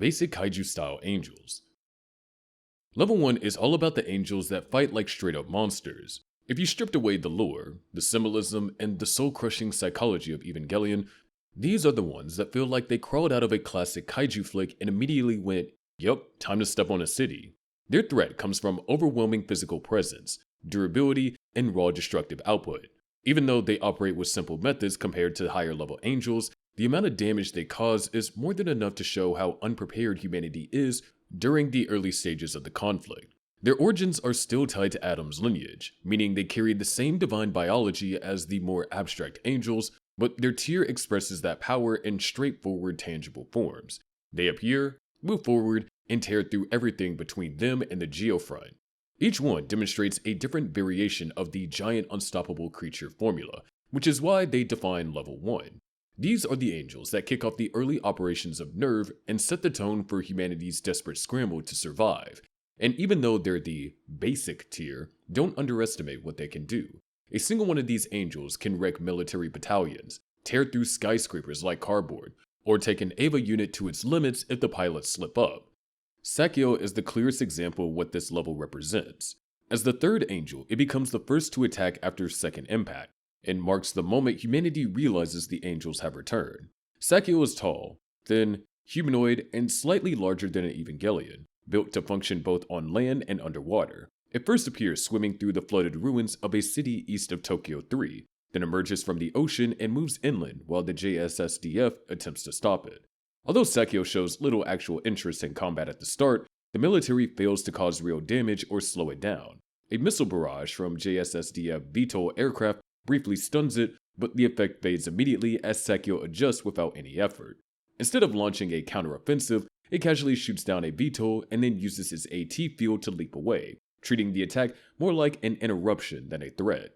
Basic Kaiju-style angels. Level 1 is all about the angels that fight like straight-up monsters. If you stripped away the lore, the symbolism, and the soul-crushing psychology of Evangelion, these are the ones that feel like they crawled out of a classic kaiju flick and immediately went, yup, time to step on a city. Their threat comes from overwhelming physical presence, durability, and raw destructive output. Even though they operate with simple methods compared to higher-level angels, the amount of damage they cause is more than enough to show how unprepared humanity is during the early stages of the conflict. Their origins are still tied to Adam's lineage, meaning they carry the same divine biology as the more abstract angels, but their tier expresses that power in straightforward, tangible forms. They appear, move forward, and tear through everything between them and the geofront. Each one demonstrates a different variation of the giant unstoppable creature formula, which is why they define level 1. These are the angels that kick off the early operations of Nerve and set the tone for humanity's desperate scramble to survive. And even though they're the basic tier, don't underestimate what they can do. A single one of these angels can wreck military battalions, tear through skyscrapers like cardboard, or take an Eva unit to its limits if the pilots slip up. Sakyo is the clearest example of what this level represents. As the third angel, it becomes the first to attack after second impact, and marks the moment humanity realizes the angels have returned. Sakyo is tall, thin, humanoid, and slightly larger than an Evangelion, built to function both on land and underwater. It first appears swimming through the flooded ruins of a city east of Tokyo 3, then emerges from the ocean and moves inland while the JSSDF attempts to stop it. Although Sakyo shows little actual interest in combat at the start, the military fails to cause real damage or slow it down. A missile barrage from JSSDF VTOL aircraft briefly stuns it, but the effect fades immediately as Sakyo adjusts without any effort. Instead of launching a counteroffensive, it casually shoots down a VTOL and then uses its AT field to leap away, treating the attack more like an interruption than a threat.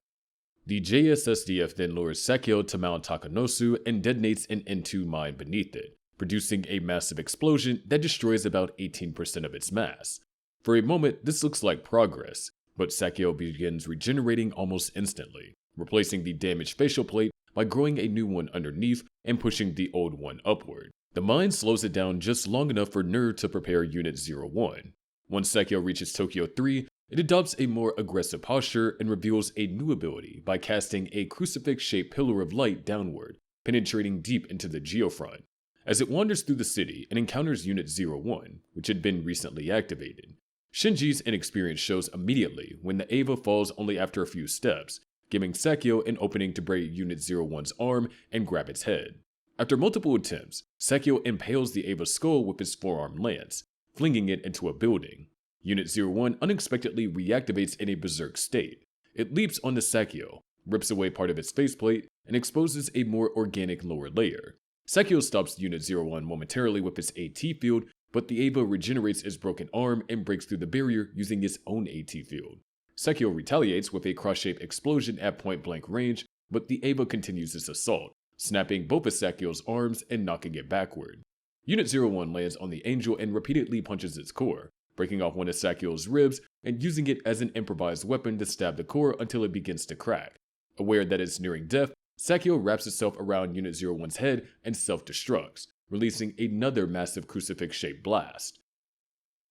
The JSSDF then lures Sakyo to Mount Takanosu and detonates an N2 mine beneath it, producing a massive explosion that destroys about 18% of its mass. For a moment, this looks like progress, but Sakyo begins regenerating almost instantly, replacing the damaged facial plate by growing a new one underneath and pushing the old one upward. The mine slows it down just long enough for Nerve to prepare Unit 01. Once Sakyo reaches Tokyo 3, it adopts a more aggressive posture and reveals a new ability by casting a crucifix-shaped pillar of light downward, penetrating deep into the geofront. As it wanders through the city and encounters Unit 01, which had been recently activated, Shinji's inexperience shows immediately when the Eva falls only after a few steps, giving Sakyo an opening to break Unit 01's arm and grab its head. After multiple attempts, Sakyo impales the Eva's skull with his forearm lance, flinging it into a building. Unit 01 unexpectedly reactivates in a berserk state. It leaps onto Sakyo, rips away part of its faceplate, and exposes a more organic lower layer. Sakyo stops Unit 01 momentarily with its AT field, but the Eva regenerates its broken arm and breaks through the barrier using its own AT field. Sakyo retaliates with a cross-shaped explosion at point-blank range, but the Eva continues its assault, snapping both of Sakyo's arms and knocking it backward. Unit 01 lands on the angel and repeatedly punches its core, breaking off one of Sakyo's ribs and using it as an improvised weapon to stab the core until it begins to crack. Aware that it's nearing death, Sakyo wraps itself around Unit 01's head and self-destructs, releasing another massive crucifix-shaped blast.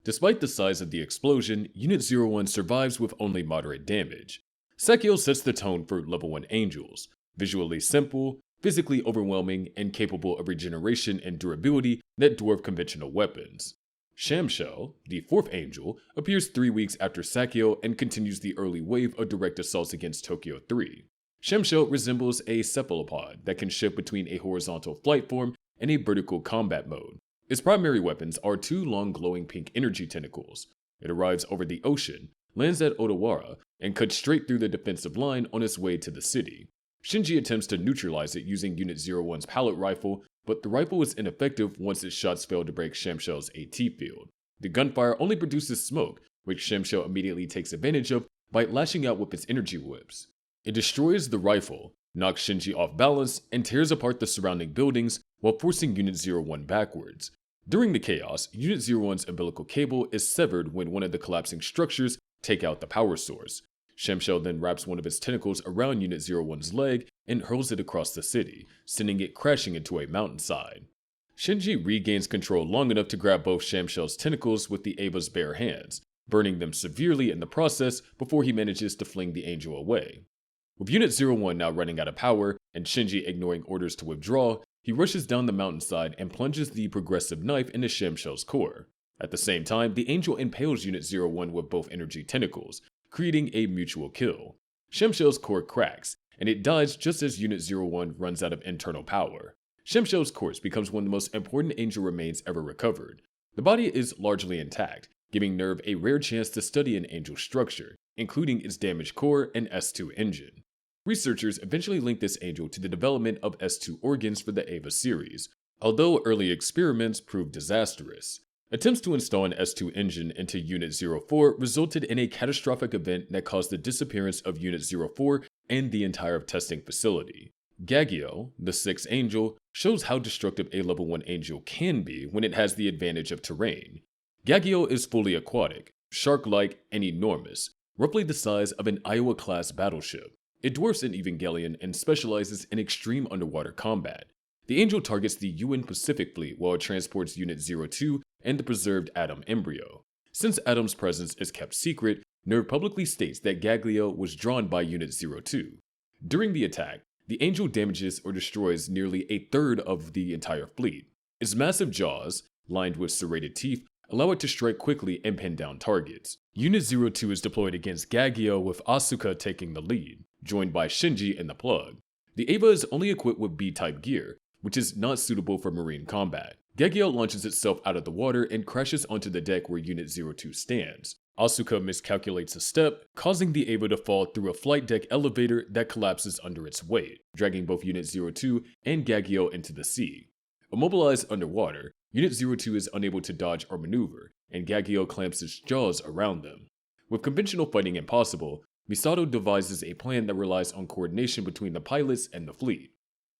Despite the size of the explosion, Unit 01 survives with only moderate damage. Sakyo sets the tone for Level 1 angels, visually simple, physically overwhelming, and capable of regeneration and durability that dwarf conventional weapons. Shamshell, the fourth angel, appears 3 weeks after Sakyo and continues the early wave of direct assaults against Tokyo 3. Shamshell resembles a cephalopod that can shift between a horizontal flight form and a vertical combat mode. Its primary weapons are 2 long glowing pink energy tentacles. It arrives over the ocean, lands at Odawara, and cuts straight through the defensive line on its way to the city. Shinji attempts to neutralize it using Unit 01's pallet rifle, but the rifle is ineffective once its shots fail to break Shamshell's AT field. The gunfire only produces smoke, which Shamshell immediately takes advantage of by lashing out with its energy whips. It destroys the rifle, knocks Shinji off balance, and tears apart the surrounding buildings while forcing Unit 01 backwards. During the chaos, Unit 01's umbilical cable is severed when one of the collapsing structures take out the power source. Shamshell then wraps one of its tentacles around Unit 01's leg and hurls it across the city, sending it crashing into a mountainside. Shinji regains control long enough to grab both Shamshell's tentacles with the Ava's bare hands, burning them severely in the process before he manages to fling the angel away. With Unit 01 now running out of power and Shinji ignoring orders to withdraw, he rushes down the mountainside and plunges the progressive knife into Shamshell's core. At the same time, the angel impales Unit 01 with both energy tentacles, creating a mutual kill. Shamshell's core cracks, and it dies just as Unit 01 runs out of internal power. Shamshell's corpse becomes one of the most important angel remains ever recovered. The body is largely intact, giving NERV a rare chance to study an angel's structure, including its damaged core and S2 engine. Researchers eventually linked this angel to the development of S2 organs for the Ava series, although early experiments proved disastrous. Attempts to install an S2 engine into Unit 04 resulted in a catastrophic event that caused the disappearance of Unit 04 and the entire testing facility. Gagio, the sixth angel, shows how destructive a level 1 angel can be when it has the advantage of terrain. Gagio is fully aquatic, shark-like, and enormous, roughly the size of an Iowa-class battleship. It dwarfs an Evangelion and specializes in extreme underwater combat. The angel targets the UN Pacific Fleet while it transports Unit 02 and the preserved Atom embryo. Since Atom's presence is kept secret, NERV publicly states that Gaglio was drawn by Unit 02. During the attack, the angel damages or destroys nearly a third of the entire fleet. Its massive jaws, lined with serrated teeth, allow it to strike quickly and pin down targets. Unit 02 is deployed against Gagio with Asuka taking the lead, joined by Shinji and the Plug. The Ava is only equipped with B-type gear, which is not suitable for marine combat. Gagio launches itself out of the water and crashes onto the deck where Unit 02 stands. Asuka miscalculates a step, causing the Ava to fall through a flight deck elevator that collapses under its weight, dragging both Unit 02 and Gagio into the sea. Immobilized underwater, Unit 02 is unable to dodge or maneuver, and Gagio clamps its jaws around them. With conventional fighting impossible, Misato devises a plan that relies on coordination between the pilots and the fleet.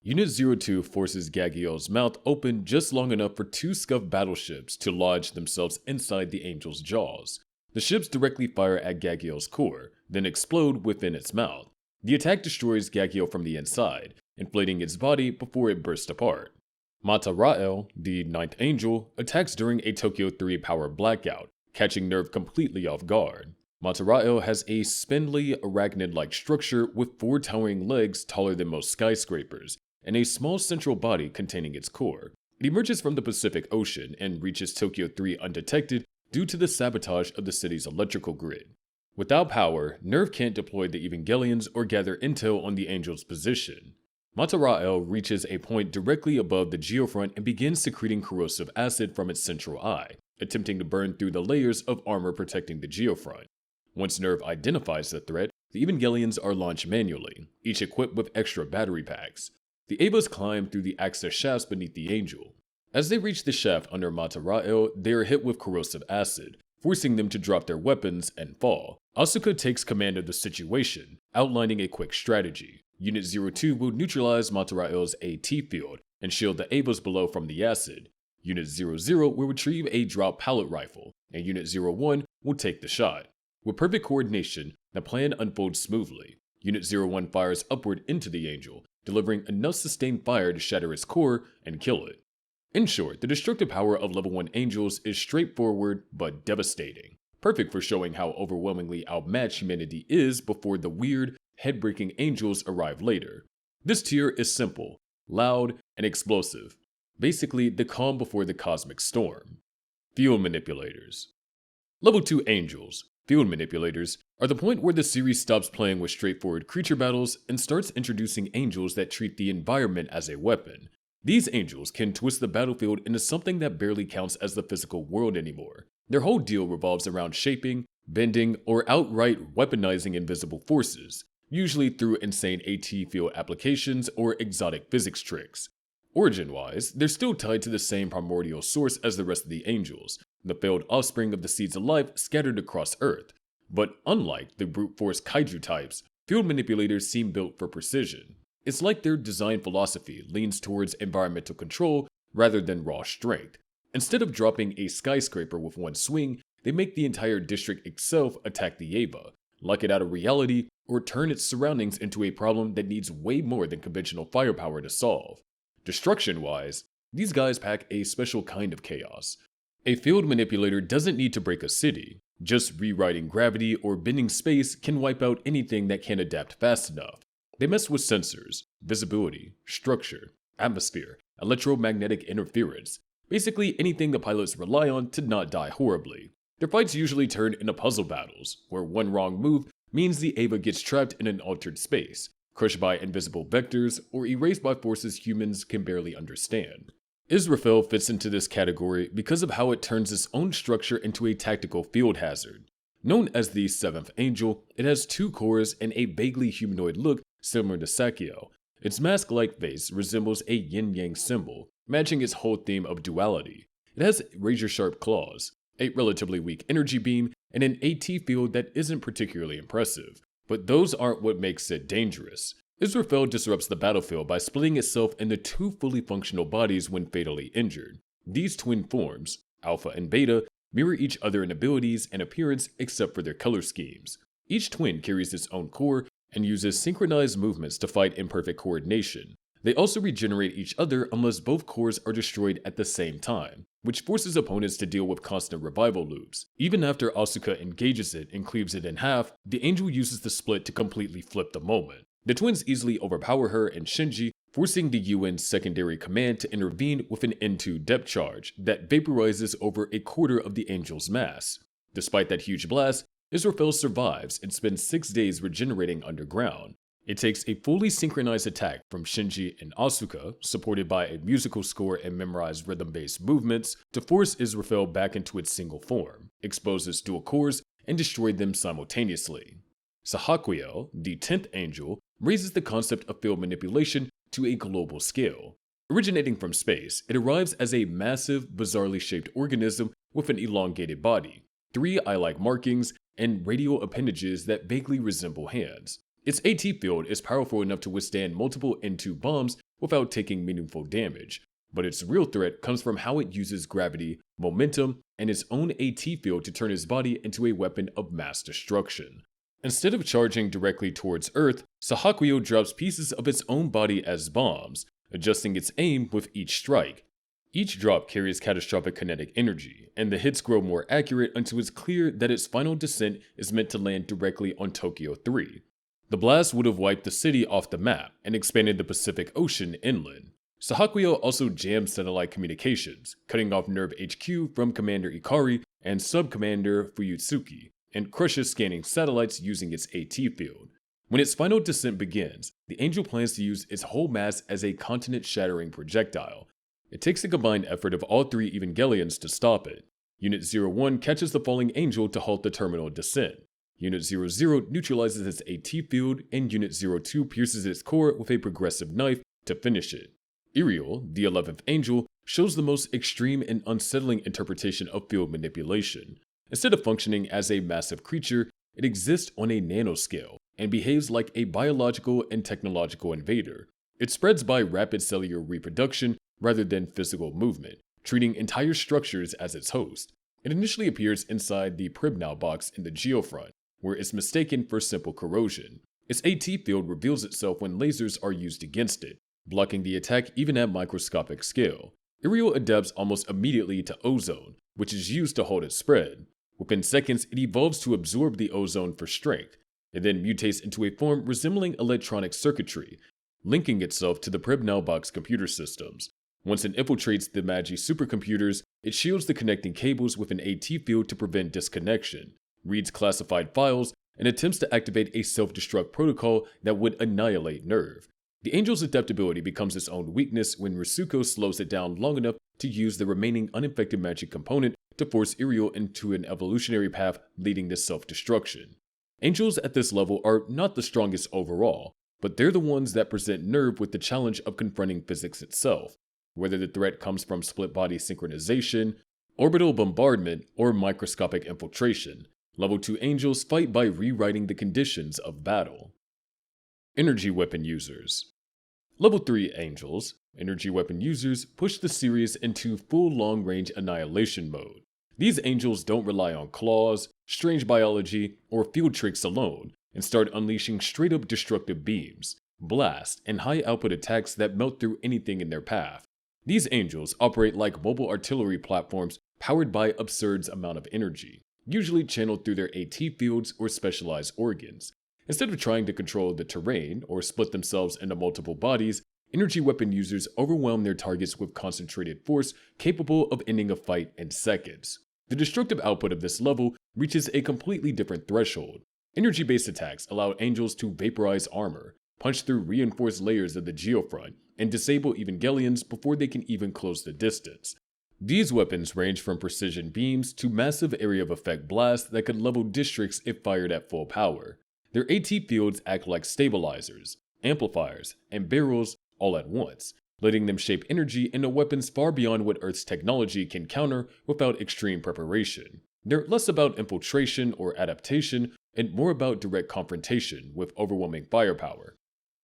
Unit 02 forces Gagio's mouth open just long enough for two scuffed battleships to lodge themselves inside the angel's jaws. The ships directly fire at Gagio's core, then explode within its mouth. The attack destroys Gagio from the inside, inflating its body before it bursts apart. Mata Ra'el, the ninth angel, attacks during a Tokyo 3 power blackout, catching NERV completely off guard. Mata Ra'el has a spindly, arachnid-like structure with 4 towering legs taller than most skyscrapers, and a small central body containing its core. It emerges from the Pacific Ocean and reaches Tokyo 3 undetected due to the sabotage of the city's electrical grid. Without power, NERV can't deploy the Evangelions or gather intel on the Angel's position. Mata Ra'el reaches a point directly above the geofront and begins secreting corrosive acid from its central eye, attempting to burn through the layers of armor protecting the geofront. Once NERV identifies the threat, the Evangelions are launched manually, each equipped with extra battery packs. The Avas climb through the access shafts beneath the Angel. As they reach the shaft under Mata Ra'el, they are hit with corrosive acid, forcing them to drop their weapons and fall. Asuka takes command of the situation, outlining a quick strategy. Unit 02 will neutralize Mata Ra'el's AT field and shield the Avas below from the acid. Unit 00 will retrieve a drop pallet rifle, and Unit 01 will take the shot. With perfect coordination, the plan unfolds smoothly. Unit 01 fires upward into the Angel, delivering enough sustained fire to shatter its core and kill it. In short, the destructive power of level 1 angels is straightforward but devastating, perfect for showing how overwhelmingly outmatched humanity is before the weird, head-breaking angels arrive later. This tier is simple, loud, and explosive. Basically, the calm before the cosmic storm. Field Manipulators. Level 2 Angels, Field Manipulators, are the point where the series stops playing with straightforward creature battles and starts introducing angels that treat the environment as a weapon. These angels can twist the battlefield into something that barely counts as the physical world anymore. Their whole deal revolves around shaping, bending, or outright weaponizing invisible forces, usually through insane AT field applications or exotic physics tricks. Origin-wise, they're still tied to the same primordial source as the rest of the angels, the failed offspring of the seeds of life scattered across Earth. But unlike the brute force kaiju types, field manipulators seem built for precision. It's like their design philosophy leans towards environmental control rather than raw strength. Instead of dropping a skyscraper with one swing, they make the entire district itself attack the Ava, lock it out of reality, or turn its surroundings into a problem that needs way more than conventional firepower to solve. Destruction-wise, These guys pack a special kind of chaos. A field manipulator doesn't need to break a city. Just rewriting gravity or bending space can wipe out anything that can't adapt fast enough. They mess with sensors, visibility, structure, atmosphere, electromagnetic interference, basically anything the pilots rely on to not die horribly. Their fights usually turn into puzzle battles, where one wrong move means the Ava gets trapped in an altered space, crushed by invisible vectors, or erased by forces humans can barely understand. Israfel fits into this category because of how it turns its own structure into a tactical field hazard. Known as the Seventh Angel, it has 2 cores and a vaguely humanoid look similar to Sakio. Its mask-like face resembles a yin-yang symbol, matching its whole theme of duality. It has razor-sharp claws, a relatively weak energy beam, and an AT field that isn't particularly impressive. But those aren't what makes it dangerous. Israfel disrupts the battlefield by splitting itself into 2 fully functional bodies when fatally injured. These twin forms, Alpha and Beta, mirror each other in abilities and appearance except for their color schemes. Each twin carries its own core and uses synchronized movements to fight in perfect coordination. They also regenerate each other unless both cores are destroyed at the same time, which forces opponents to deal with constant revival loops. Even after Asuka engages it and cleaves it in half, the Angel uses the split to completely flip the moment. The twins easily overpower her and Shinji, forcing the UN's secondary command to intervene with an N2 depth charge that vaporizes over a quarter of the Angel's mass. Despite that huge blast, Israfel survives and spends 6 days regenerating underground. It takes a fully synchronized attack from Shinji and Asuka, supported by a musical score and memorized rhythm-based movements, to force Israfel back into its single form, expose its dual cores, and destroy them simultaneously. Sahaquiel, the 10th Angel, raises the concept of field manipulation to a global scale. Originating from space, it arrives as a massive, bizarrely shaped organism with an elongated body, 3 eye-like markings, and radial appendages that vaguely resemble hands. Its AT field is powerful enough to withstand multiple N2 bombs without taking meaningful damage, but its real threat comes from how it uses gravity, momentum, and its own AT field to turn its body into a weapon of mass destruction. Instead of charging directly towards Earth, Sahaquiel drops pieces of its own body as bombs, adjusting its aim with each strike. Each drop carries catastrophic kinetic energy, and the hits grow more accurate until it's clear that its final descent is meant to land directly on Tokyo 3. The blast would have wiped the city off the map and expanded the Pacific Ocean inland. Sahaquiel also jams satellite communications, cutting off Nerve HQ from Commander Ikari and Sub-Commander Fuyutsuki, and crushes scanning satellites using its AT field. When its final descent begins, the Angel plans to use its whole mass as a continent-shattering projectile. It takes the combined effort of all 3 Evangelions to stop it. Unit 01 catches the falling Angel to halt the terminal descent. Unit 00 neutralizes its AT field, and Unit 02 pierces its core with a progressive knife to finish it. Iriel, the 11th Angel, shows the most extreme and unsettling interpretation of field manipulation. Instead of functioning as a massive creature, it exists on a nanoscale and behaves like a biological and technological invader. It spreads by rapid cellular reproduction rather than physical movement, treating entire structures as its host. It initially appears inside the Pribnow box in the geofront, where it's mistaken for simple corrosion. Its AT field reveals itself when lasers are used against it, blocking the attack even at microscopic scale. Iriel adapts almost immediately to ozone, which is used to hold its spread. Within seconds, it evolves to absorb the ozone for strength. It then mutates into a form resembling electronic circuitry, linking itself to the Pribnow box computer systems. Once it infiltrates the Magi supercomputers, it shields the connecting cables with an AT field to prevent disconnection, reads classified files, and attempts to activate a self-destruct protocol that would annihilate Nerve. The Angel's adaptability becomes its own weakness when Risuko slows it down long enough to use the remaining uninfected magic component to force Iriel into an evolutionary path leading to self-destruction. Angels at this level are not the strongest overall, but they're the ones that present Nerve with the challenge of confronting physics itself, whether the threat comes from split-body synchronization, orbital bombardment, or microscopic infiltration. Level 2 Angels fight by rewriting the conditions of battle. Energy Weapon Users. Level 3 Angels, energy weapon users, push the series into full long-range annihilation mode. These Angels don't rely on claws, strange biology, or field tricks alone, and start unleashing straight-up destructive beams, blasts, and high-output attacks that melt through anything in their path. These angels operate like mobile artillery platforms powered by absurd amount of energy, usually channeled through their AT fields or specialized organs. Instead of trying to control the terrain or split themselves into multiple bodies, energy weapon users overwhelm their targets with concentrated force capable of ending a fight in seconds. The destructive output of this level reaches a completely different threshold. Energy-based attacks allow angels to vaporize armor, punch through reinforced layers of the geofront, and disable Evangelions before they can even close the distance. These weapons range from precision beams to massive area of effect blasts that could level districts if fired at full power. Their AT fields act like stabilizers, amplifiers, and barrels all at once, letting them shape energy into weapons far beyond what Earth's technology can counter without extreme preparation. They're less about infiltration or adaptation and more about direct confrontation with overwhelming firepower.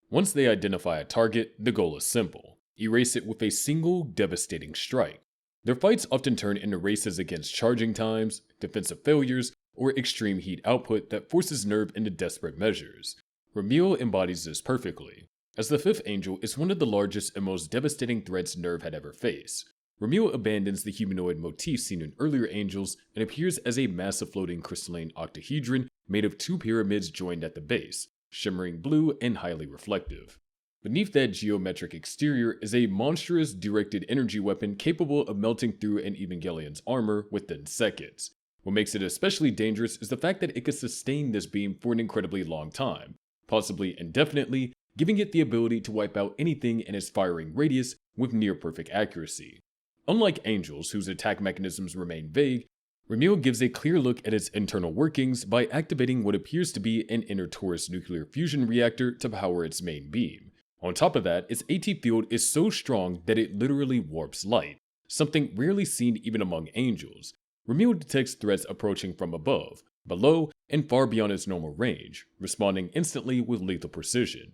Once they identify a target, the goal is simple: erase it with a single devastating strike. Their fights often turn into races against charging times, defensive failures, or extreme heat output that forces Nerve into desperate measures. Ramil embodies this perfectly, as the fifth angel is one of the largest and most devastating threats Nerve had ever faced. Ramil abandons the humanoid motif seen in earlier angels and appears as a massive floating crystalline octahedron made of two pyramids joined at the base, shimmering blue and highly reflective. Beneath that geometric exterior is a monstrous directed energy weapon capable of melting through an Evangelion's armor within seconds. What makes it especially dangerous is the fact that it could sustain this beam for an incredibly long time, possibly indefinitely, giving it the ability to wipe out anything in its firing radius with near-perfect accuracy. Unlike angels, whose attack mechanisms remain vague, Ramil gives a clear look at its internal workings by activating what appears to be an inner torus nuclear fusion reactor to power its main beam. On top of that, its AT field is so strong that it literally warps light, something rarely seen even among angels. Ramil detects threats approaching from above, below, and far beyond its normal range, responding instantly with lethal precision.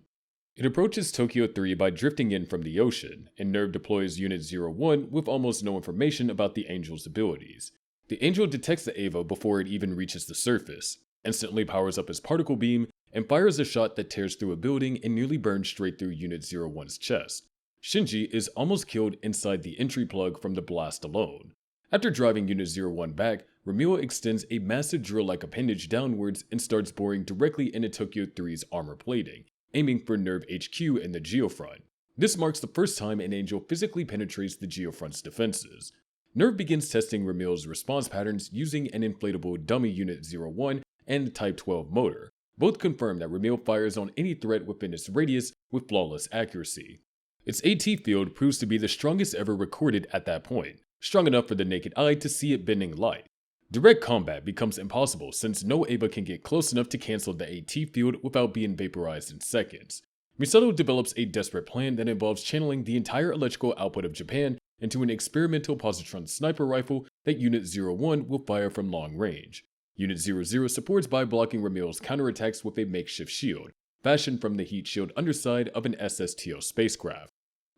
It approaches Tokyo 3 by drifting in from the ocean, and Nerve deploys Unit 01 with almost no information about the Angel's abilities. The Angel detects the Ava before it even reaches the surface, instantly powers up his particle beam, and fires a shot that tears through a building and nearly burns straight through Unit 01's chest. Shinji is almost killed inside the entry plug from the blast alone. After driving Unit 01 back, Ramil extends a massive drill-like appendage downwards and starts boring directly into Tokyo 3's armor plating, aiming for Nerve HQ in the geofront. This marks the first time an Angel physically penetrates the geofront's defenses. Nerve begins testing Ramil's response patterns using an inflatable dummy Unit 01 and Type 12 motor. Both confirm that Ramil fires on any threat within its radius with flawless accuracy. Its AT field proves to be the strongest ever recorded at that point, strong enough for the naked eye to see it bending light. Direct combat becomes impossible since no Ava can get close enough to cancel the AT field without being vaporized in seconds. Misato develops a desperate plan that involves channeling the entire electrical output of Japan into an experimental positron sniper rifle that Unit 01 will fire from long range. Unit 00 supports by blocking Ramil's counterattacks with a makeshift shield, fashioned from the heat shield underside of an SSTO spacecraft.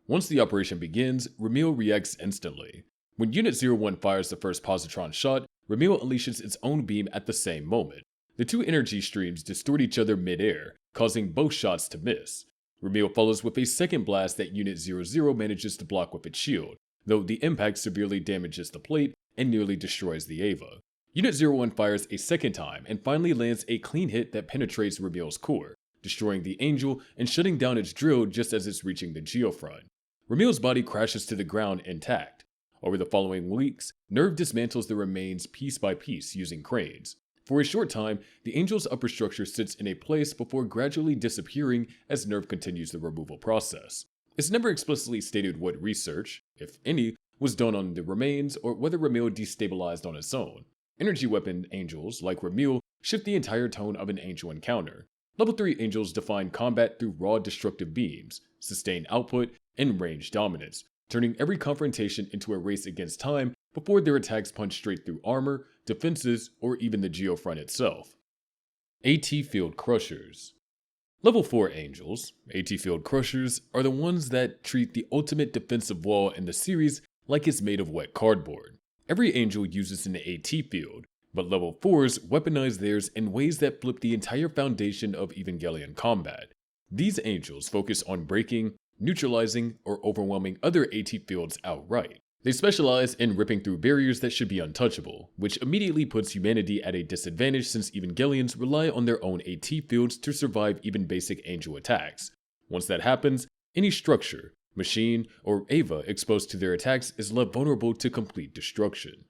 Once the operation begins, Ramil reacts instantly. When Unit 01 fires the first positron shot, Ramil unleashes its own beam at the same moment. The two energy streams distort each other mid-air, causing both shots to miss. Ramil follows with a second blast that Unit 00 manages to block with its shield, though the impact severely damages the plate and nearly destroys the Ava. Unit 01 fires a second time and finally lands a clean hit that penetrates Ramil's core, destroying the Angel and shutting down its drill just as it's reaching the geofront. Ramil's body crashes to the ground intact. Over the following weeks, Nerve dismantles the remains piece by piece using cranes. For a short time, the Angel's upper structure sits in a place before gradually disappearing as Nerve continues the removal process. It's never explicitly stated what research, if any, was done on the remains or whether Ramil destabilized on its own. Energy weapon Angels, like Ramil, shift the entire tone of an Angel encounter. Level 3 Angels define combat through raw destructive beams, sustained output, and range dominance, turning every confrontation into a race against time before their attacks punch straight through armor, defenses, or even the geofront itself. AT Field Crushers. Level 4 Angels, AT Field Crushers, are the ones that treat the ultimate defensive wall in the series like it's made of wet cardboard. Every Angel uses an AT field, but level 4s weaponize theirs in ways that flip the entire foundation of Evangelion combat. These Angels focus on breaking, neutralizing, or overwhelming other AT fields outright. They specialize in ripping through barriers that should be untouchable, which immediately puts humanity at a disadvantage since Evangelions rely on their own AT fields to survive even basic angel attacks. Once that happens, any structure, machine, or Ava exposed to their attacks is left vulnerable to complete destruction.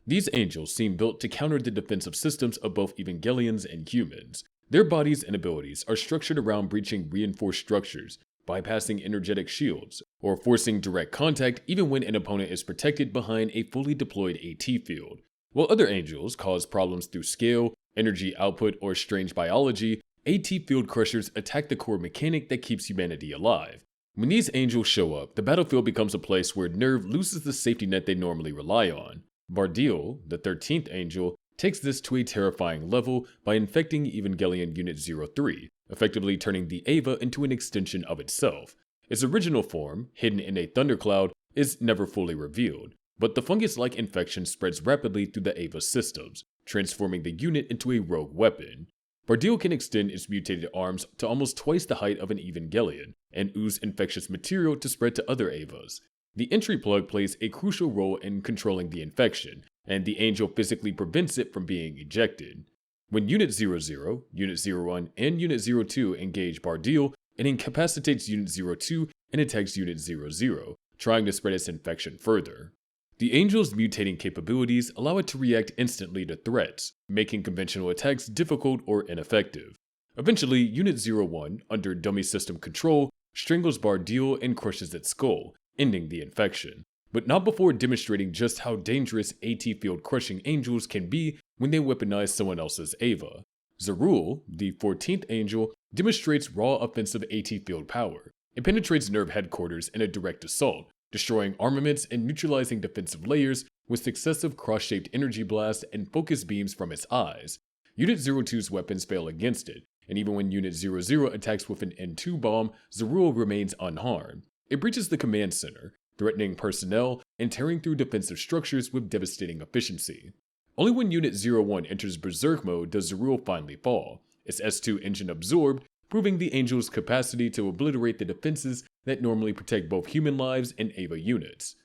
These angels seem built to counter the defensive systems of both Evangelions and humans. Their bodies and abilities are structured around breaching reinforced structures, bypassing energetic shields, or forcing direct contact even when an opponent is protected behind a fully deployed AT field. While other angels cause problems through scale, energy output, or strange biology, AT field crushers attack the core mechanic that keeps humanity alive. When these angels show up, the battlefield becomes a place where Nerve loses the safety net they normally rely on. Bardiel, the 13th angel, takes this to a terrifying level by infecting Evangelion Unit 03, effectively turning the Ava into an extension of itself. Its original form, hidden in a thundercloud, is never fully revealed, but the fungus-like infection spreads rapidly through the Ava systems, transforming the unit into a rogue weapon. Bardiel can extend its mutated arms to almost twice the height of an Evangelion, and ooze infectious material to spread to other Avas. The entry plug plays a crucial role in controlling the infection, and the angel physically prevents it from being ejected. When Unit 00, Unit 01, and Unit 02 engage Bardiel, it incapacitates Unit 02 and attacks Unit 00, trying to spread its infection further. The angel's mutating capabilities allow it to react instantly to threats, making conventional attacks difficult or ineffective. Eventually, Unit 01, under dummy system control, strangles Bardiel and crushes its skull, ending the infection, but not before demonstrating just how dangerous AT field crushing angels can be when they weaponize someone else's Ava. Zerul, the 14th angel, demonstrates raw offensive AT field power. It penetrates Nerve headquarters in a direct assault, destroying armaments and neutralizing defensive layers with successive cross-shaped energy blasts and focus beams from its eyes. Unit 02's weapons fail against it, and even when Unit 00 attacks with an N2 bomb, Zerul remains unharmed. It breaches the command center, threatening personnel and tearing through defensive structures with devastating efficiency. Only when Unit 01 enters Berserk mode does Zerul finally fall, its S2 engine absorbed, proving the Angel's capacity to obliterate the defenses that normally protect both human lives and Ava units.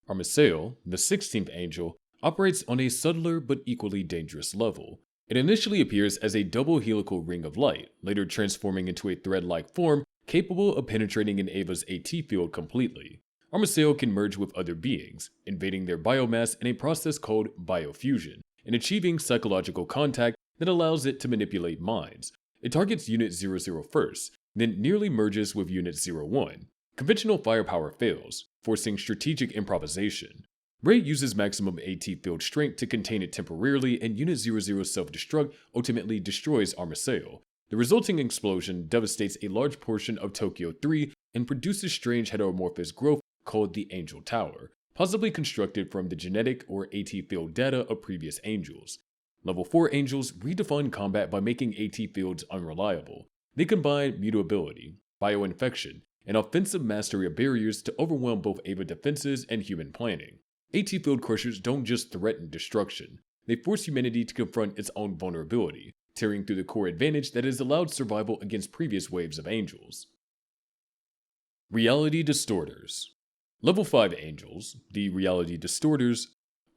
Armisael, the 16th Angel, operates on a subtler but equally dangerous level. It initially appears as a double helical ring of light, later transforming into a thread-like form capable of penetrating an Ava's AT field completely. Armisael can merge with other beings, invading their biomass in a process called biofusion, and achieving psychological contact that allows it to manipulate minds. It targets Unit 00 first, then nearly merges with Unit 01. Conventional firepower fails, forcing strategic improvisation. Ray uses maximum AT field strength to contain it temporarily, and Unit 00's self-destruct ultimately destroys Armisael. The resulting explosion devastates a large portion of Tokyo 3 and produces strange heteromorphous growth called the Angel Tower, possibly constructed from the genetic or AT field data of previous angels. Level 4 angels redefine combat by making AT fields unreliable. They combine mutability, bioinfection, and offensive mastery of barriers to overwhelm both Ava defenses and human planning. AT field crushers don't just threaten destruction, they force humanity to confront its own vulnerability, tearing through the core advantage that has allowed survival against previous waves of angels. Reality Distorters. Level 5 angels, the Reality Distorters,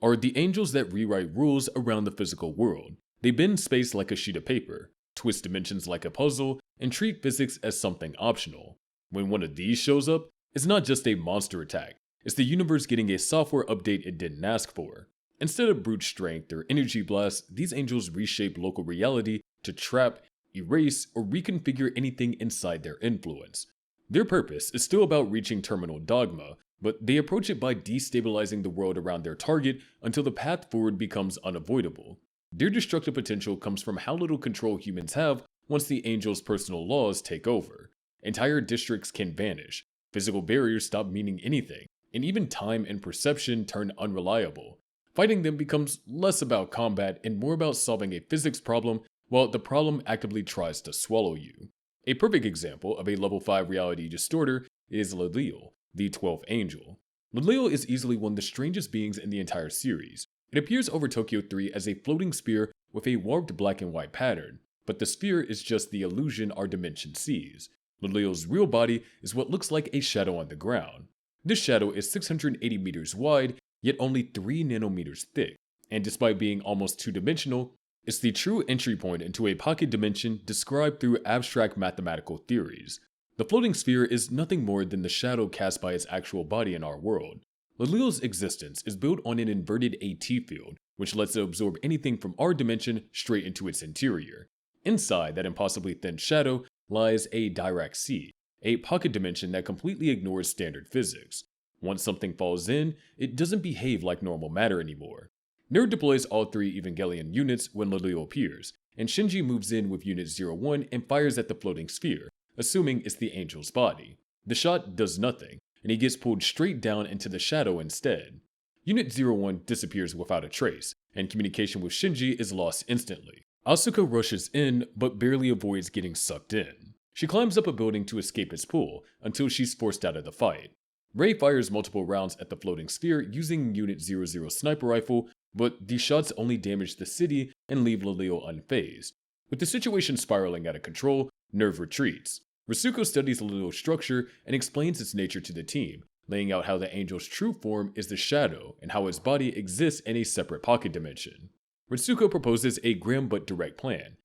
are the angels that rewrite rules around the physical world. They bend space like a sheet of paper, twist dimensions like a puzzle, and treat physics as something optional. When one of these shows up, it's not just a monster attack, it's the universe getting a software update it didn't ask for. Instead of brute strength or energy blasts, these angels reshape local reality to trap, erase, or reconfigure anything inside their influence. Their purpose is still about reaching terminal dogma, but they approach it by destabilizing the world around their target until the path forward becomes unavoidable. Their destructive potential comes from how little control humans have once the angel's personal laws take over. Entire districts can vanish, physical barriers stop meaning anything, and even time and perception turn unreliable. Fighting them becomes less about combat and more about solving a physics problem while the problem actively tries to swallow you. A perfect example of a level 5 reality distorter is Lilil, the 12th angel. Lilil is easily one of the strangest beings in the entire series. It appears over Tokyo 3 as a floating sphere with a warped black and white pattern, but the sphere is just the illusion our dimension sees. Lilio's real body is what looks like a shadow on the ground. This shadow is 680 meters wide, yet only 3 nanometers thick, and despite being almost two-dimensional, it's the true entry point into a pocket dimension described through abstract mathematical theories. The floating sphere is nothing more than the shadow cast by its actual body in our world. Lilio's existence is built on an inverted AT field, which lets it absorb anything from our dimension straight into its interior. Inside that impossibly thin shadow lies a Dirac sea, a pocket dimension that completely ignores standard physics. Once something falls in, it doesn't behave like normal matter anymore. Nerd deploys all 3 Evangelion units when Lilio appears, and Shinji moves in with Unit 01 and fires at the floating sphere, assuming it's the angel's body. The shot does nothing, and he gets pulled straight down into the shadow instead. Unit 01 disappears without a trace, and communication with Shinji is lost instantly. Asuka rushes in, but barely avoids getting sucked in. She climbs up a building to escape its pull, until she's forced out of the fight. Rei fires multiple rounds at the floating sphere using Unit 00 sniper rifle, but these shots only damage the city and leave Lilio unfazed. With the situation spiraling out of control, Nerve retreats. Rasuko studies Lilio's structure and explains its nature to the team, laying out how the angel's true form is the shadow and how its body exists in a separate pocket dimension. Rasuko proposes a grim but direct plan.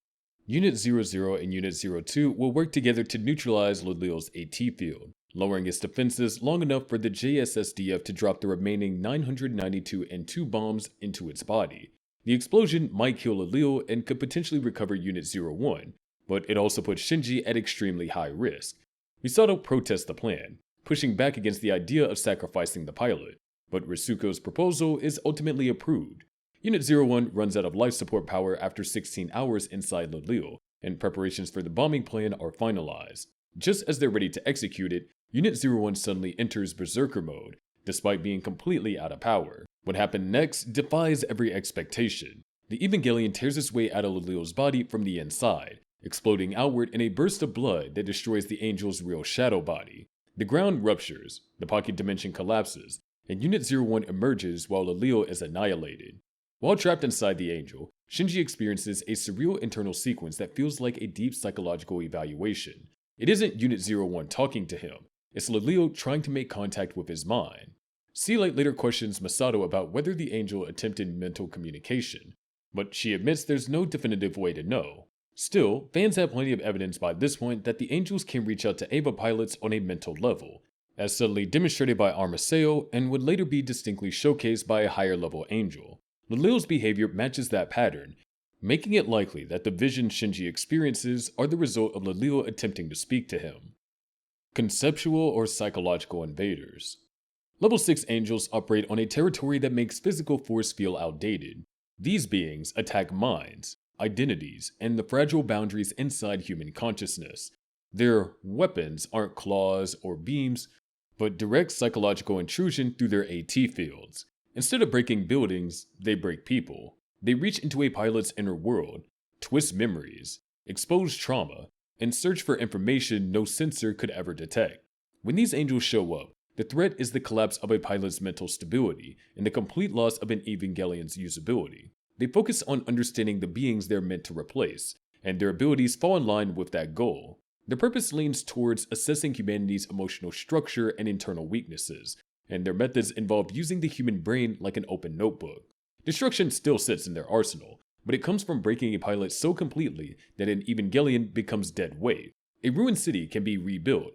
Unit 00 and Unit 02 will work together to neutralize Lilio's AT field, lowering its defenses long enough for the JSSDF to drop the remaining 992 N2 bombs into its body. The explosion might kill Lilio and could potentially recover Unit 01, but it also puts Shinji at extremely high risk. Misato protests the plan, pushing back against the idea of sacrificing the pilot, but Rasuko's proposal is ultimately approved. Unit 01 runs out of life support power after 16 hours inside Lilio, and preparations for the bombing plan are finalized. Just as they're ready to execute it, Unit 01 suddenly enters Berserker mode, despite being completely out of power. What happened next defies every expectation. The Evangelion tears its way out of Lilio's body from the inside, exploding outward in a burst of blood that destroys the angel's real shadow body. The ground ruptures, the pocket dimension collapses, and Unit 01 emerges while Lilio is annihilated. While trapped inside the angel, Shinji experiences a surreal internal sequence that feels like a deep psychological evaluation. It isn't Unit 01 talking to him, it's Lilio trying to make contact with his mind. Sea Light later questions Masato about whether the angel attempted mental communication, but she admits there's no definitive way to know. Still, fans have plenty of evidence by this point that the angels can reach out to Eva pilots on a mental level, as subtly demonstrated by Armaseo and would later be distinctly showcased by a higher level angel. Lilio's behavior matches that pattern, making it likely that the visions Shinji experiences are the result of Lilio attempting to speak to him. Conceptual or psychological invaders. Level 6 angels operate on a territory that makes physical force feel outdated. These beings attack minds, identities, and the fragile boundaries inside human consciousness. Their weapons aren't claws or beams, but direct psychological intrusion through their AT fields. Instead of breaking buildings, they break people. They reach into a pilot's inner world, twist memories, expose trauma, and search for information no sensor could ever detect. When these angels show up, the threat is the collapse of a pilot's mental stability and the complete loss of an Evangelion's usability. They focus on understanding the beings they're meant to replace, and their abilities fall in line with that goal. Their purpose leans towards assessing humanity's emotional structure and internal weaknesses, and their methods involve using the human brain like an open notebook. Destruction still sits in their arsenal, but it comes from breaking a pilot so completely that an Evangelion becomes dead weight. A ruined city can be rebuilt,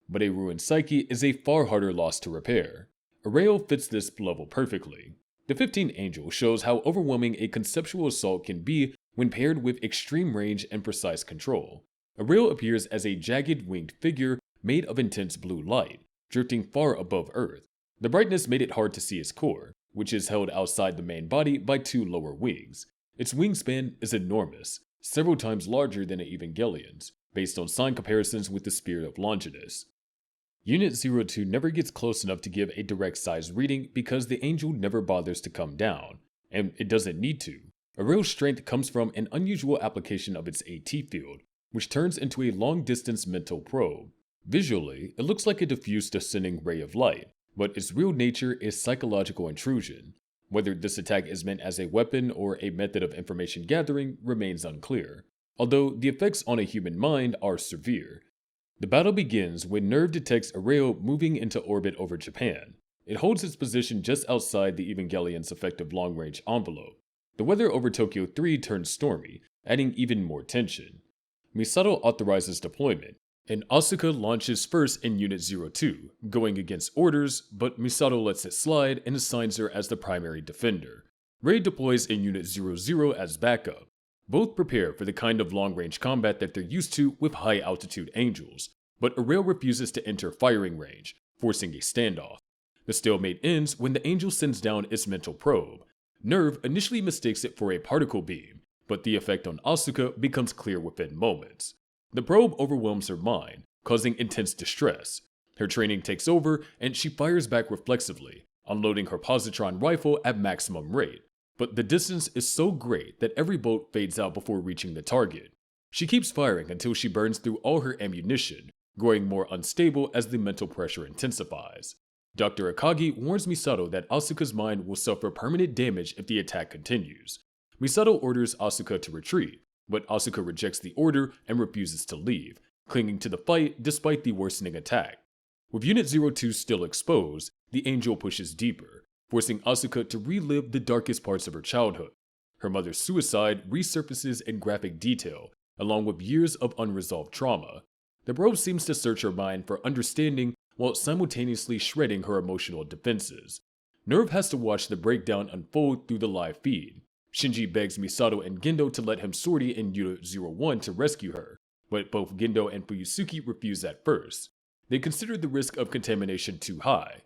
but a ruined psyche is a far harder loss to repair. Areo fits this level perfectly. The 15th Angel shows how overwhelming a conceptual assault can be when paired with extreme range and precise control. Areo appears as a jagged winged figure made of intense blue light, drifting far above Earth. The brightness made it hard to see its core, which is held outside the main body by 2 lower wings. Its wingspan is enormous, several times larger than an Evangelion's, based on sign comparisons with the Spirit of Longinus. Unit 02 never gets close enough to give a direct size reading because the angel never bothers to come down, and it doesn't need to. Areo's strength comes from an unusual application of its AT field, which turns into a long-distance mental probe. Visually, it looks like a diffuse descending ray of light, but its real nature is psychological intrusion. Whether this attack is meant as a weapon or a method of information gathering remains unclear, although the effects on a human mind are severe. The battle begins when NERV detects a rail moving into orbit over Japan. It holds its position just outside the Evangelion's effective long-range envelope. The weather over Tokyo 3 turns stormy, adding even more tension. Misato authorizes deployment, and Asuka launches first in Unit 02, going against orders, but Misato lets it slide and assigns her as the primary defender. Rei deploys in Unit 00 as backup. Both prepare for the kind of long-range combat that they're used to with high-altitude angels, but Aurel refuses to enter firing range, forcing a standoff. The stalemate ends when the angel sends down its mental probe. NERV initially mistakes it for a particle beam, but the effect on Asuka becomes clear within moments. The probe overwhelms her mind, causing intense distress. Her training takes over, and she fires back reflexively, unloading her positron rifle at maximum rate. But the distance is so great that every bolt fades out before reaching the target. She keeps firing until she burns through all her ammunition, growing more unstable as the mental pressure intensifies. Dr. Akagi warns Misato that Asuka's mind will suffer permanent damage if the attack continues. Misato orders Asuka to retreat, but Asuka rejects the order and refuses to leave, clinging to the fight despite the worsening attack. With Unit 02 still exposed, the angel pushes deeper, forcing Asuka to relive the darkest parts of her childhood. Her mother's suicide resurfaces in graphic detail, along with years of unresolved trauma. The probe seems to search her mind for understanding while simultaneously shredding her emotional defenses. NERV has to watch the breakdown unfold through the live feed. Shinji begs Misato and Gendo to let him sortie in Unit 01 to rescue her, but both Gendo and Fuyusuki refuse at first. They consider the risk of contamination too high.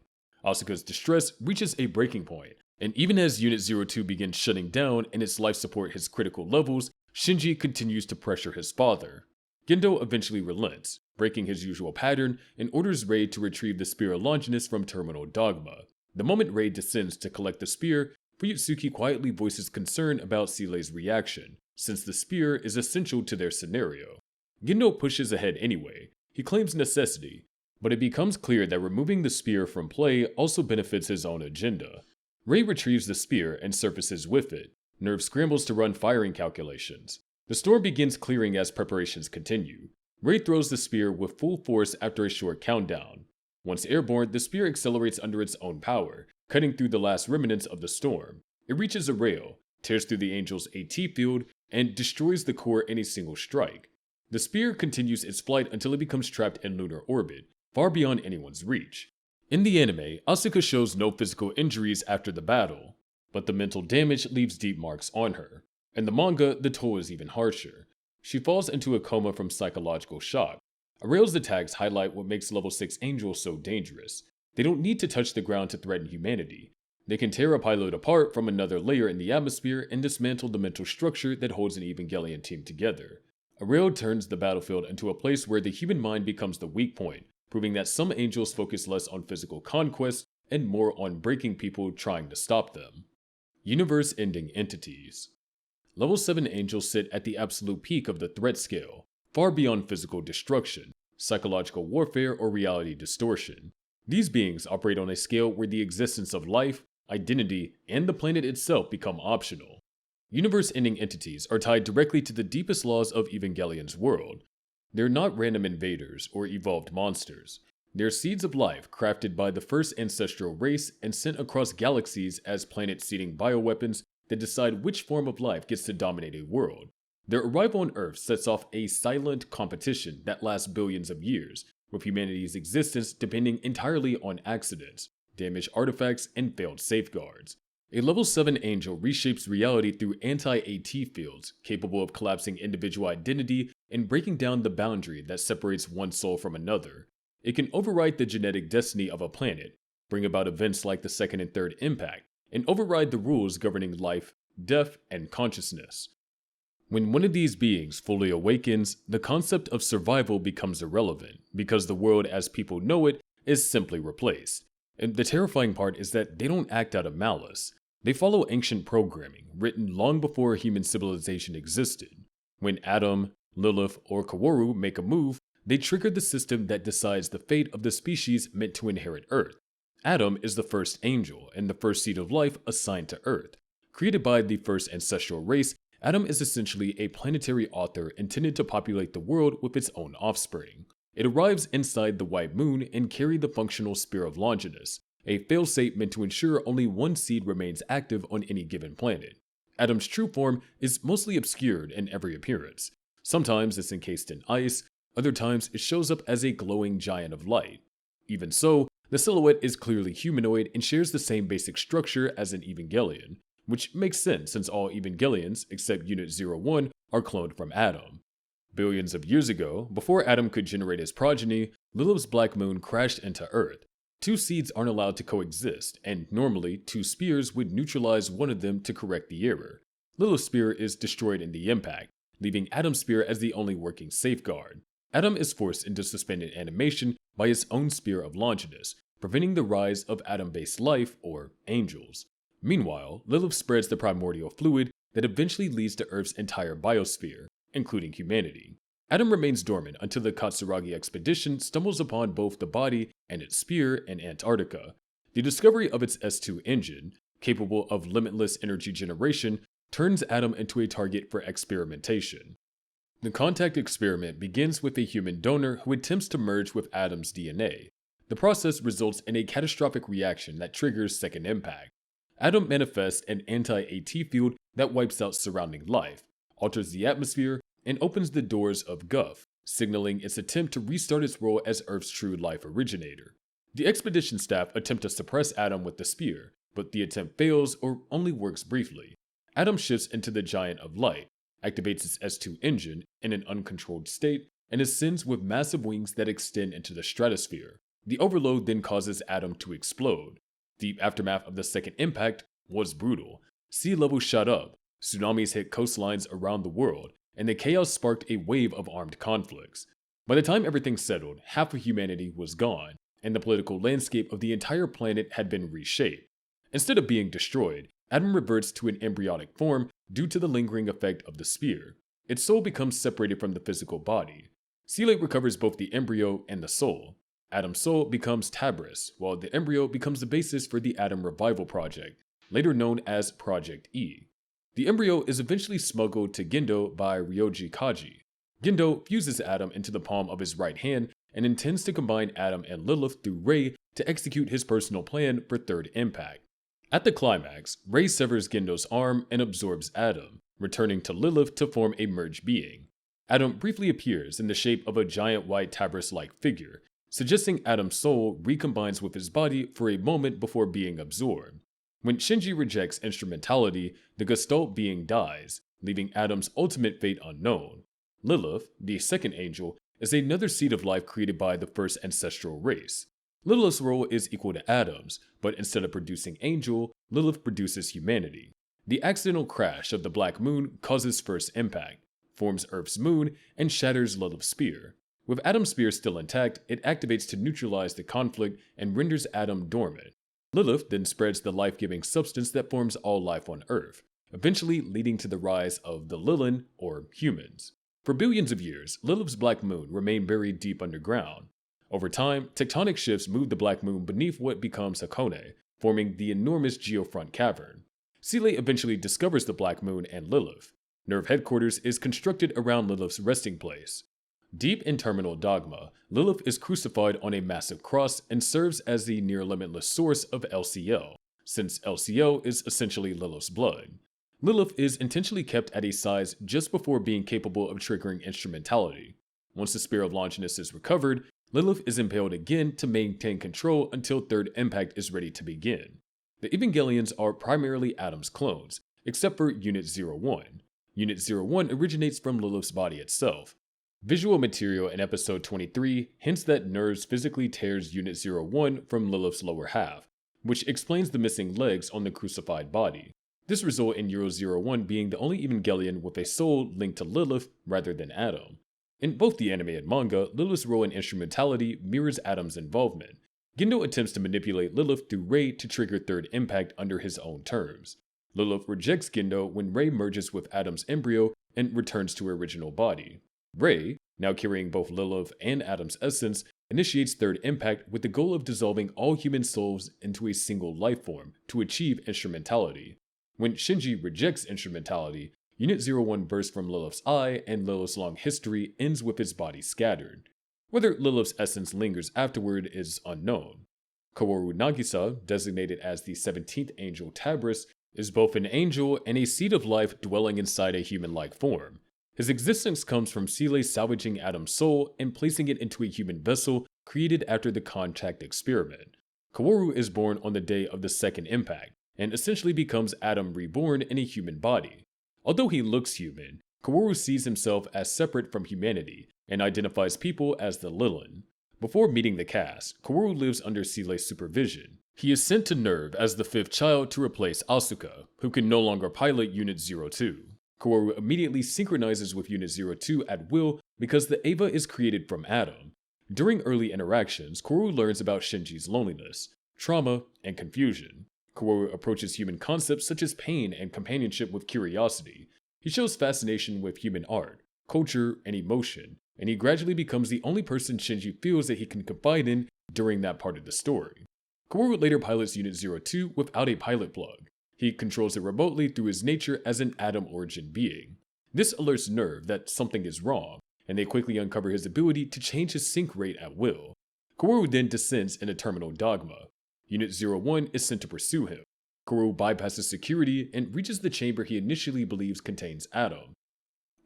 Asuka's distress reaches a breaking point, and even as Unit 02 begins shutting down and its life support hits critical levels, Shinji continues to pressure his father. Gendo eventually relents, breaking his usual pattern, and orders Rei to retrieve the Spear Longinus from Terminal Dogma. The moment Rei descends to collect the spear, Fuyutsuki quietly voices concern about Silei's reaction, since the spear is essential to their scenario. Gendo pushes ahead anyway. He claims necessity, but it becomes clear that removing the spear from play also benefits his own agenda. Rei retrieves the spear and surfaces with it. NERV scrambles to run firing calculations. The storm begins clearing as preparations continue. Rei throws the spear with full force after a short countdown. Once airborne, the spear accelerates under its own power, cutting through the last remnants of the storm. It reaches a rail, tears through the angel's AT field, and destroys the core in a single strike. The spear continues its flight until it becomes trapped in lunar orbit, far beyond anyone's reach. In the anime, Asuka shows no physical injuries after the battle, but the mental damage leaves deep marks on her. In the manga, the toll is even harsher. She falls into a coma from psychological shock. Aurel's attacks highlight what makes level 6 angels so dangerous. They don't need to touch the ground to threaten humanity. They can tear a payload apart from another layer in the atmosphere and dismantle the mental structure that holds an Evangelion team together. Aurel turns the battlefield into a place where the human mind becomes the weak point, proving that some angels focus less on physical conquest and more on breaking people trying to stop them. Universe-ending entities. Level 7 angels sit at the absolute peak of the threat scale, far beyond physical destruction, psychological warfare, or reality distortion. These beings operate on a scale where the existence of life, identity, and the planet itself become optional. Universe-ending entities are tied directly to the deepest laws of Evangelion's world. They're not random invaders or evolved monsters. They're seeds of life crafted by the first ancestral race and sent across galaxies as planet-seeding bioweapons that decide which form of life gets to dominate a world. Their arrival on Earth sets off a silent competition that lasts billions of years, with humanity's existence depending entirely on accidents, damaged artifacts, and failed safeguards. A level 7 angel reshapes reality through anti-AT fields, capable of collapsing individual identity and breaking down the boundary that separates one soul from another. It can override the genetic destiny of a planet, bring about events like the second and third impact, and override the rules governing life, death, and consciousness. When one of these beings fully awakens, the concept of survival becomes irrelevant, because the world as people know it is simply replaced. And the terrifying part is that they don't act out of malice. They follow ancient programming, written long before human civilization existed. When Adam, Lilith, or Kaworu make a move, they trigger the system that decides the fate of the species meant to inherit Earth. Adam is the first angel and the first seed of life assigned to Earth. Created by the first ancestral race, Adam is essentially a planetary author intended to populate the world with its own offspring. It arrives inside the white moon and carries the functional Spear of Longinus, a failsafe meant to ensure only one seed remains active on any given planet. Adam's true form is mostly obscured in every appearance. Sometimes it's encased in ice, other times it shows up as a glowing giant of light. Even so, the silhouette is clearly humanoid and shares the same basic structure as an Evangelion, which makes sense since all Evangelions, except Unit 01, are cloned from Adam. Billions of years ago, before Adam could generate his progeny, Lilith's black moon crashed into Earth. Two seeds aren't allowed to coexist, and normally, two spears would neutralize one of them to correct the error. Lilith's spear is destroyed in the impact, leaving Adam's spear as the only working safeguard. Adam is forced into suspended animation by his own Spear of Longinus, preventing the rise of Adam-based life, or angels. Meanwhile, Lilith spreads the primordial fluid that eventually leads to Earth's entire biosphere, including humanity. Adam remains dormant until the Katsuragi expedition stumbles upon both the body and its spear in Antarctica. The discovery of its S2 engine, capable of limitless energy generation, turns Adam into a target for experimentation. The contact experiment begins with a human donor who attempts to merge with Adam's DNA. The process results in a catastrophic reaction that triggers second impact. Adam manifests an anti-AT field that wipes out surrounding life, alters the atmosphere, and opens the doors of Guff, signaling its attempt to restart its role as Earth's true life originator. The expedition staff attempt to suppress Adam with the spear, but the attempt fails or only works briefly. Adam shifts into the Giant of Light, activates its S2 engine in an uncontrolled state, and ascends with massive wings that extend into the stratosphere. The overload then causes Adam to explode. The aftermath of the second impact was brutal. Sea levels shot up, tsunamis hit coastlines around the world, and the chaos sparked a wave of armed conflicts. By the time everything settled, half of humanity was gone, and the political landscape of the entire planet had been reshaped. Instead of being destroyed, Adam reverts to an embryonic form due to the lingering effect of the spear. Its soul becomes separated from the physical body. Sealate recovers both the embryo and the soul. Adam's soul becomes Tabris, while the embryo becomes the basis for the Adam Revival Project, later known as Project E. The embryo is eventually smuggled to Gendo by Ryoji Kaji. Gendo fuses Adam into the palm of his right hand and intends to combine Adam and Lilith through Rei to execute his personal plan for Third Impact. At the climax, Rei severs Gendo's arm and absorbs Adam, returning to Lilith to form a merged being. Adam briefly appears in the shape of a giant white Tabris-like figure, suggesting Adam's soul recombines with his body for a moment before being absorbed. When Shinji rejects instrumentality, the Gestalt being dies, leaving Adam's ultimate fate unknown. Lilith, the second angel, is another seed of life created by the first ancestral race. Lilith's role is equal to Adam's, but instead of producing angel, Lilith produces humanity. The accidental crash of the Black Moon causes first impact, forms Earth's moon, and shatters Lilith's spear. With Adam's spear still intact, it activates to neutralize the conflict and renders Adam dormant. Lilith then spreads the life-giving substance that forms all life on Earth, eventually leading to the rise of the Lilin, or humans. For billions of years, Lilith's Black Moon remained buried deep underground. Over time, tectonic shifts moved the Black Moon beneath what becomes Hakone, forming the enormous Geofront Cavern. Seeley eventually discovers the Black Moon and Lilith. Nerve headquarters is constructed around Lilith's resting place. Deep in terminal dogma, Lilith is crucified on a massive cross and serves as the near-limitless source of LCL, since LCL is essentially Lilith's blood. Lilith is intentionally kept at a size just before being capable of triggering instrumentality. Once the Spear of Longinus is recovered, Lilith is impaled again to maintain control until Third Impact is ready to begin. The Evangelions are primarily Adam's clones, except for Unit 01. Unit 01 originates from Lilith's body itself. Visual material in episode 23 hints that Nerves physically tears Unit 01 from Lilith's lower half, which explains the missing legs on the crucified body. This results in Euro 01 being the only Evangelion with a soul linked to Lilith rather than Adam. In both the anime and manga, Lilith's role in instrumentality mirrors Adam's involvement. Gendo attempts to manipulate Lilith through Rei to trigger Third Impact under his own terms. Lilith rejects Gendo when Rei merges with Adam's embryo and returns to her original body. Rei, now carrying both Lilith and Adam's essence, initiates Third Impact with the goal of dissolving all human souls into a single life form to achieve instrumentality. When Shinji rejects instrumentality, Unit 01 bursts from Lilith's eye and Lilith's long history ends with its body scattered. Whether Lilith's essence lingers afterward is unknown. Kaworu Nagisa, designated as the 17th angel Tabris, is both an angel and a seed of life dwelling inside a human-like form. His existence comes from Seele salvaging Adam's soul and placing it into a human vessel created after the contact experiment. Kaworu is born on the day of the second impact, and essentially becomes Adam reborn in a human body. Although he looks human, Kaworu sees himself as separate from humanity, and identifies people as the Lilin. Before meeting the cast, Kaworu lives under Seele's supervision. He is sent to NERV as the fifth child to replace Asuka, who can no longer pilot Unit 02. Kaworu immediately synchronizes with Unit 02 at will because the Eva is created from Adam. During early interactions, Kaworu learns about Shinji's loneliness, trauma, and confusion. Kaworu approaches human concepts such as pain and companionship with curiosity. He shows fascination with human art, culture, and emotion, and he gradually becomes the only person Shinji feels that he can confide in during that part of the story. Kaworu later pilots Unit 02 without a pilot plug. He controls it remotely through his nature as an Adam-origin being. This alerts NERV that something is wrong, and they quickly uncover his ability to change his sync rate at will. Kaworu then descends in a terminal dogma. Unit 01 is sent to pursue him. Kaworu bypasses security and reaches the chamber he initially believes contains Adam.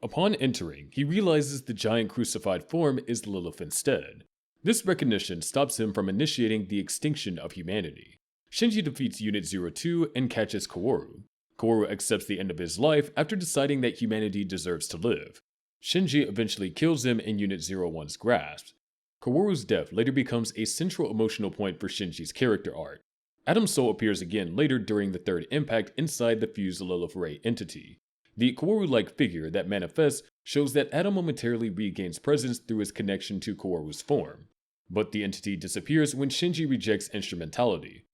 Upon entering, he realizes the giant crucified form is Lilith instead. This recognition stops him from initiating the extinction of humanity. Shinji defeats Unit 02 and catches Kaworu. Kaworu accepts the end of his life after deciding that humanity deserves to live. Shinji eventually kills him in Unit 01's grasp. Kaworu's death later becomes a central emotional point for Shinji's character arc. Adam's soul appears again later during the third impact inside the fused Lilith Ray entity. The Kaworu-like figure that manifests shows that Adam momentarily regains presence through his connection to Kaworu's form. But the entity disappears when Shinji rejects instrumentality.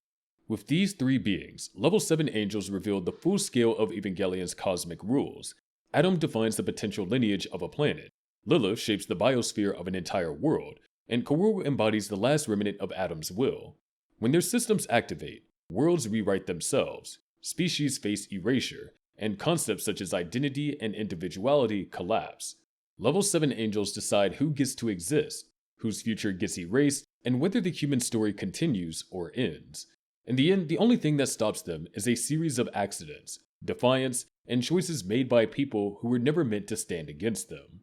With these three beings, Level 7 angels reveal the full scale of Evangelion's cosmic rules. Adam defines the potential lineage of a planet, Lilith shapes the biosphere of an entire world, and Kaworu embodies the last remnant of Adam's will. When their systems activate, worlds rewrite themselves, species face erasure, and concepts such as identity and individuality collapse. Level 7 angels decide who gets to exist, whose future gets erased, and whether the human story continues or ends. In the end, the only thing that stops them is a series of accidents, defiance, and choices made by people who were never meant to stand against them.